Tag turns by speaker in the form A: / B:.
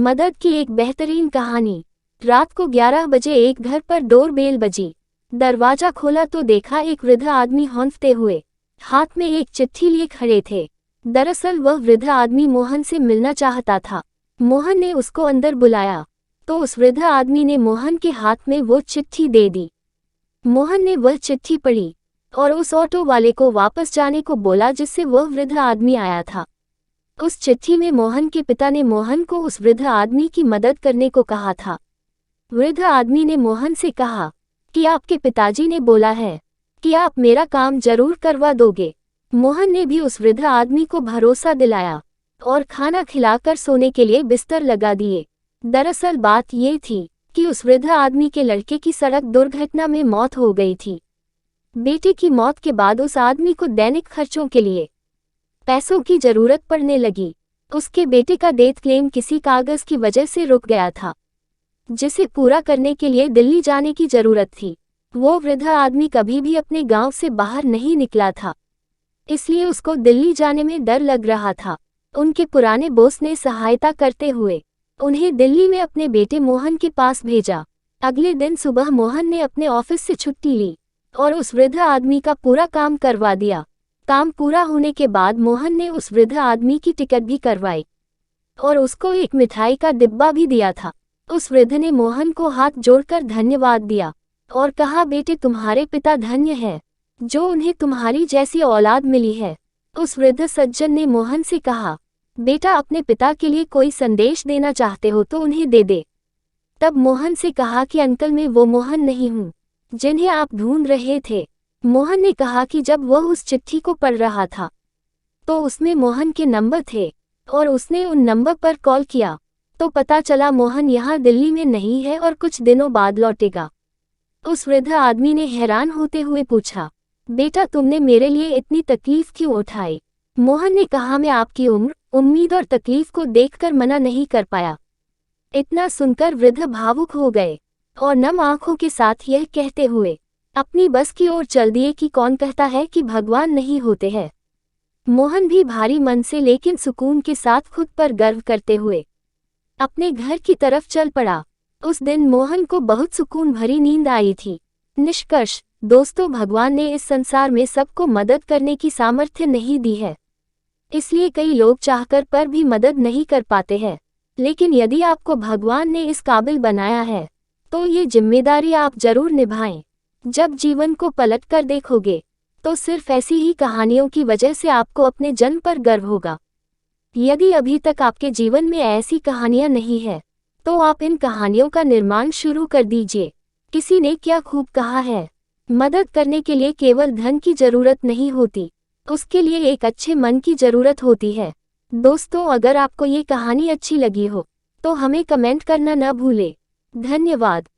A: मदद की एक बेहतरीन कहानी। रात को 11 बजे एक घर पर डोरबेल बजी। दरवाजा खोला तो देखा एक वृद्ध आदमी हौंफते हुए हाथ में एक चिट्ठी लिए खड़े थे। दरअसल वह वृद्ध आदमी मोहन से मिलना चाहता था। मोहन ने उसको अंदर बुलाया तो उस वृद्ध आदमी ने मोहन के हाथ में वो चिट्ठी दे दी। मोहन ने वह चिट्ठी पढ़ी और उस ऑटो वाले को वापस जाने को बोला जिससे वह वृद्ध आदमी आया था। उस चिट्ठी में मोहन के पिता ने मोहन को उस वृद्ध आदमी की मदद करने को कहा था। वृद्ध आदमी ने मोहन से कहा कि आपके पिताजी ने बोला है कि आप मेरा काम जरूर करवा दोगे। मोहन ने भी उस वृद्ध आदमी को भरोसा दिलाया और खाना खिलाकर सोने के लिए बिस्तर लगा दिए। दरअसल बात ये थी कि उस वृद्ध आदमी के लड़के की सड़क दुर्घटना में मौत हो गई थी। बेटे की मौत के बाद उस आदमी को दैनिक खर्चों के लिए पैसों की जरूरत पड़ने लगी। उसके बेटे का डेथ क्लेम किसी कागज की वजह से रुक गया था जिसे पूरा करने के लिए दिल्ली जाने की जरूरत थी। वो वृद्ध आदमी कभी भी अपने गांव से बाहर नहीं निकला था, इसलिए उसको दिल्ली जाने में डर लग रहा था। उनके पुराने बॉस ने सहायता करते हुए उन्हें दिल्ली में अपने बेटे मोहन के पास भेजा। अगले दिन सुबह मोहन ने अपने ऑफिस से छुट्टी ली और उस वृद्ध आदमी का पूरा काम करवा दिया। काम पूरा होने के बाद मोहन ने उस वृद्ध आदमी की टिकट भी करवाई और उसको एक मिठाई का डिब्बा भी दिया था। उस वृद्ध ने मोहन को हाथ जोड़कर धन्यवाद दिया और कहा, बेटे तुम्हारे पिता धन्य है जो उन्हें तुम्हारी जैसी औलाद मिली है। उस वृद्ध सज्जन ने मोहन से कहा, बेटा अपने पिता के लिए कोई संदेश देना चाहते हो तो उन्हें दे दे। तब मोहन से कहा कि अंकल मैं वो मोहन नहीं हूँ जिन्हें आप ढूंढ रहे थे। मोहन ने कहा कि जब वह उस चिट्ठी को पढ़ रहा था तो उसमें मोहन के नंबर थे और उसने उन नंबर पर कॉल किया तो पता चला मोहन यहाँ दिल्ली में नहीं है और कुछ दिनों बाद लौटेगा। उस वृद्ध आदमी ने हैरान होते हुए पूछा, बेटा तुमने मेरे लिए इतनी तकलीफ क्यों उठाई? मोहन ने कहा, मैं आपकी उम्र, उम्मीद और तकलीफ को देखकर मना नहीं कर पाया। इतना सुनकर वृद्ध भावुक हो गए और नम आंखों के साथ यह कहते हुए अपनी बस की ओर चल दिए कि कौन कहता है कि भगवान नहीं होते हैं। मोहन भी भारी मन से लेकिन सुकून के साथ खुद पर गर्व करते हुए अपने घर की तरफ चल पड़ा। उस दिन मोहन को बहुत सुकून भरी नींद आई थी। निष्कर्ष दोस्तों, भगवान ने इस संसार में सबको मदद करने की सामर्थ्य नहीं दी है, इसलिए कई लोग चाहकर पर भी मदद नहीं कर पाते हैं। लेकिन यदि आपको भगवान ने इस काबिल बनाया है तो ये जिम्मेदारी आप जरूर निभाएं। जब जीवन को पलट कर देखोगे तो सिर्फ ऐसी ही कहानियों की वजह से आपको अपने जन्म पर गर्व होगा। यदि अभी तक आपके जीवन में ऐसी कहानियां नहीं है तो आप इन कहानियों का निर्माण शुरू कर दीजिए। किसी ने क्या खूब कहा है, मदद करने के लिए केवल धन की जरूरत नहीं होती, उसके लिए एक अच्छे मन की जरूरत होती है। दोस्तों, अगर आपको ये कहानी अच्छी लगी हो तो हमें कमेंट करना न भूलें। धन्यवाद।